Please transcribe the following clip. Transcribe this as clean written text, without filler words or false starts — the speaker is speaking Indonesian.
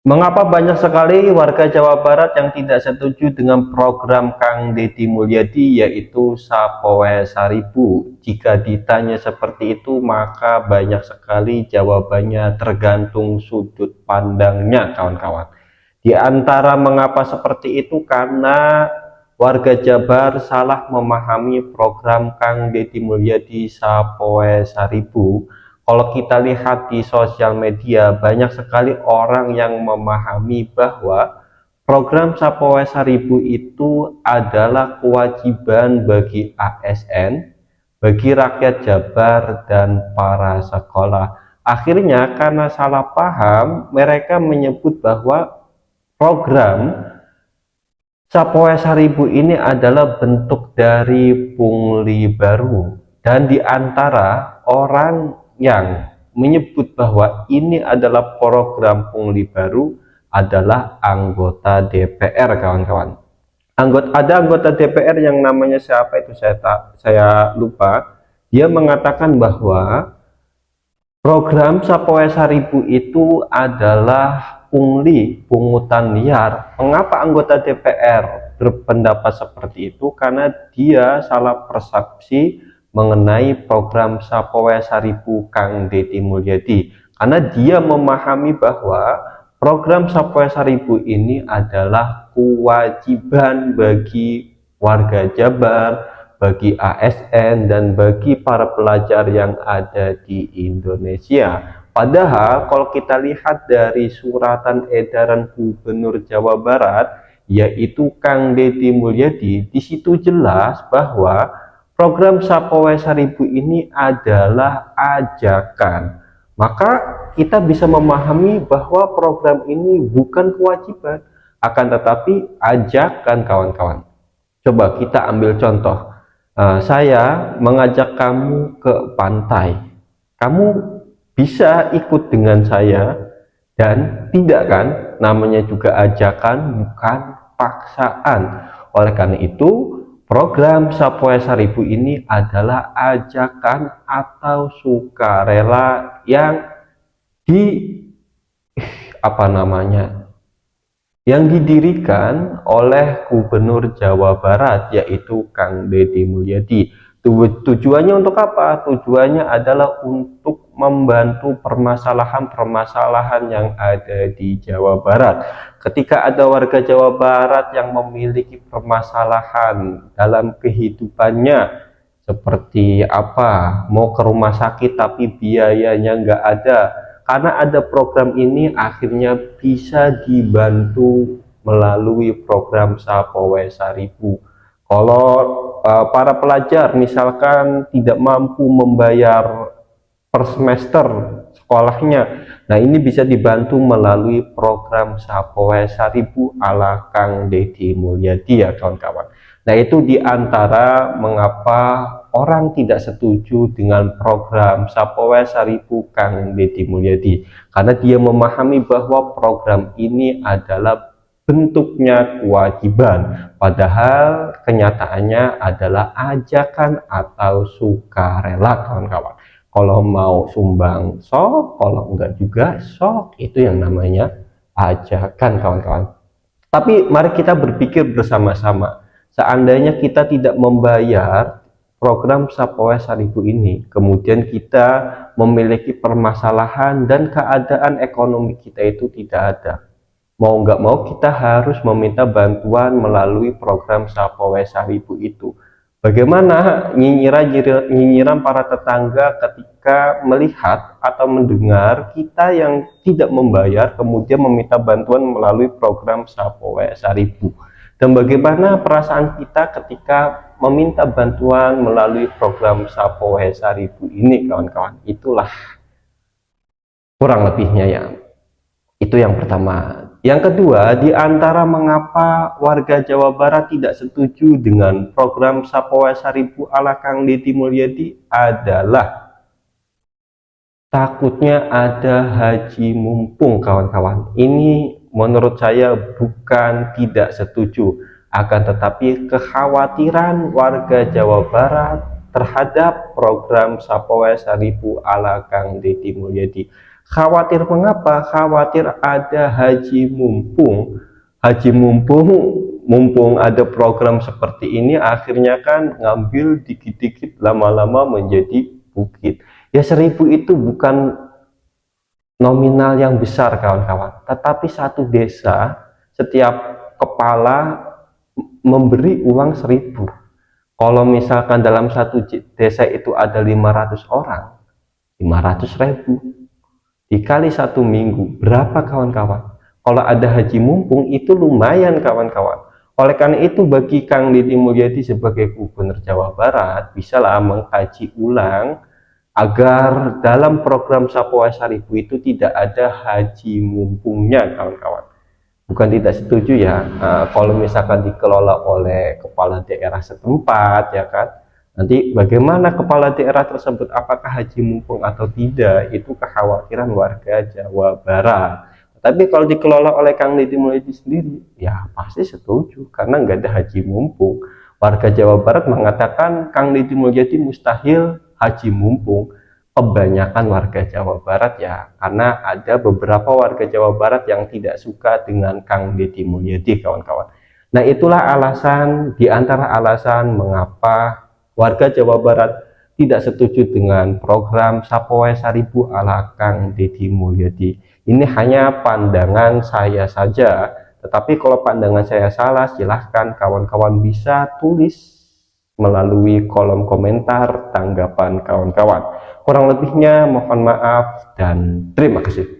Mengapa banyak sekali warga Jawa Barat yang tidak setuju dengan program Kang Deddy Mulyadi yaitu Sapoe Saribu? Jika ditanya seperti itu, maka banyak sekali jawabannya tergantung sudut pandangnya, kawan-kawan. Di antara mengapa seperti itu karena warga Jabar salah memahami program Kang Deddy Mulyadi Sapoe Saribu. Kalau kita lihat di sosial media, banyak sekali orang yang memahami bahwa program Sapoe Saribu itu adalah kewajiban bagi ASN, bagi rakyat Jabar dan para sekolah. Akhirnya karena salah paham, mereka menyebut bahwa program Sapoe Saribu ini adalah bentuk dari pungli baru, dan di antara orang yang menyebut bahwa ini adalah program pungli baru adalah anggota DPR, kawan-kawan. Ada anggota DPR yang namanya siapa itu saya lupa. Dia mengatakan bahwa program Sapoe Saribu itu adalah pungli, pungutan liar. Mengapa anggota DPR berpendapat seperti itu? Karena dia salah persepsi mengenai program Sapoe Saribu Kang Deddy Mulyadi. Karena dia memahami bahwa program Sapoe Saribu ini adalah kewajiban bagi warga Jabar, bagi ASN, dan bagi para pelajar yang ada di Indonesia. Padahal kalau kita lihat dari suratan edaran Gubernur Jawa Barat, yaitu Kang Deddy Mulyadi, di situ jelas bahwa program Sapoe Saribu ini adalah ajakan. Maka kita bisa memahami bahwa program ini bukan kewajiban, akan tetapi ajakan, kawan-kawan. Coba kita ambil contoh. Saya mengajak kamu ke pantai. Kamu bisa ikut dengan saya dan tidak kan? Namanya juga ajakan, bukan paksaan. Oleh karena itu, program Sapoe Saribu ini adalah ajakan atau sukarela yang di yang didirikan oleh Gubernur Jawa Barat, yaitu Kang Deddy Mulyadi. Tujuannya untuk apa? Tujuannya adalah untuk membantu permasalahan-permasalahan yang ada di Jawa Barat. Ketika ada warga Jawa Barat yang memiliki permasalahan dalam kehidupannya, seperti apa, mau ke rumah sakit tapi biayanya nggak ada, karena ada program ini akhirnya bisa dibantu melalui program Sapoe Saribu. Kalau para pelajar misalkan tidak mampu membayar per semester sekolahnya, nah ini bisa dibantu melalui program Sapoe Saribu ala Kang Deddy Mulyadi, ya kawan-kawan. Nah itu diantara mengapa orang tidak setuju dengan program Sapoe Saribu Kang Deddy Mulyadi, karena dia memahami bahwa program ini adalah bentuknya kewajiban, padahal kenyataannya adalah ajakan atau sukarela, kawan-kawan. Kalau mau sumbang sok, kalau enggak juga sok, itu yang namanya ajakan, kawan-kawan. Tapi mari kita berpikir bersama-sama, seandainya kita tidak membayar program Sapoe Saribu ini, kemudian kita memiliki permasalahan dan keadaan ekonomi kita itu tidak ada, mau nggak mau kita harus meminta bantuan melalui program Sapoe Saribu itu. Bagaimana nyinyiran para tetangga ketika melihat atau mendengar kita yang tidak membayar kemudian meminta bantuan melalui program Sapoe Saribu? Dan bagaimana perasaan kita ketika meminta bantuan melalui program Sapoe Saribu ini, kawan-kawan? Itulah kurang lebihnya ya. Itu yang pertama. Yang kedua, di antara mengapa warga Jawa Barat tidak setuju dengan program Sapoe Saribu ala Kang Deddy Mulyadi adalah takutnya ada haji mumpung, kawan-kawan. Ini menurut saya bukan tidak setuju, akan tetapi kekhawatiran warga Jawa Barat terhadap program Sapoe Saribu ala Kang Deddy Mulyadi. Khawatir mengapa? Khawatir ada haji mumpung. Haji mumpung ada program seperti ini, akhirnya kan ngambil dikit-dikit, lama-lama menjadi bukit. Ya 1.000 itu bukan nominal yang besar kawan-kawan, tetapi satu desa setiap kepala memberi uang 1.000. Kalau misalkan dalam satu desa itu ada 500 orang, 500.000 dikali 1 minggu berapa kawan-kawan? Kalau ada haji mumpung itu lumayan kawan-kawan. Oleh karena itu bagi Kang Deddy Mulyadi sebagai Gubernur Jawa Barat bisalah mengkaji ulang agar dalam program Sapowa 1.000 itu tidak ada haji mumpungnya kawan-kawan. Bukan tidak setuju ya, kalau misalkan dikelola oleh kepala daerah setempat ya kan, nanti bagaimana kepala daerah tersebut apakah haji mumpung atau tidak, itu kekhawatiran warga Jawa Barat. Tapi kalau dikelola oleh Kang Deddy Mulyadi sendiri ya pasti setuju karena nggak ada haji mumpung. Warga Jawa Barat mengatakan Kang Deddy Mulyadi mustahil haji mumpung. Kebanyakan warga Jawa Barat ya, karena ada beberapa warga Jawa Barat yang tidak suka dengan Kang Deddy Mulyadi kawan-kawan. Nah itulah alasan, diantara alasan mengapa warga Jawa Barat tidak setuju dengan program Sapowa 1.000 ala Kang Deddy Mulyadi. Ini hanya pandangan saya saja, tetapi kalau pandangan saya salah silahkan kawan-kawan bisa tulis melalui kolom komentar tanggapan kawan-kawan. Kurang lebihnya mohon maaf dan terima kasih.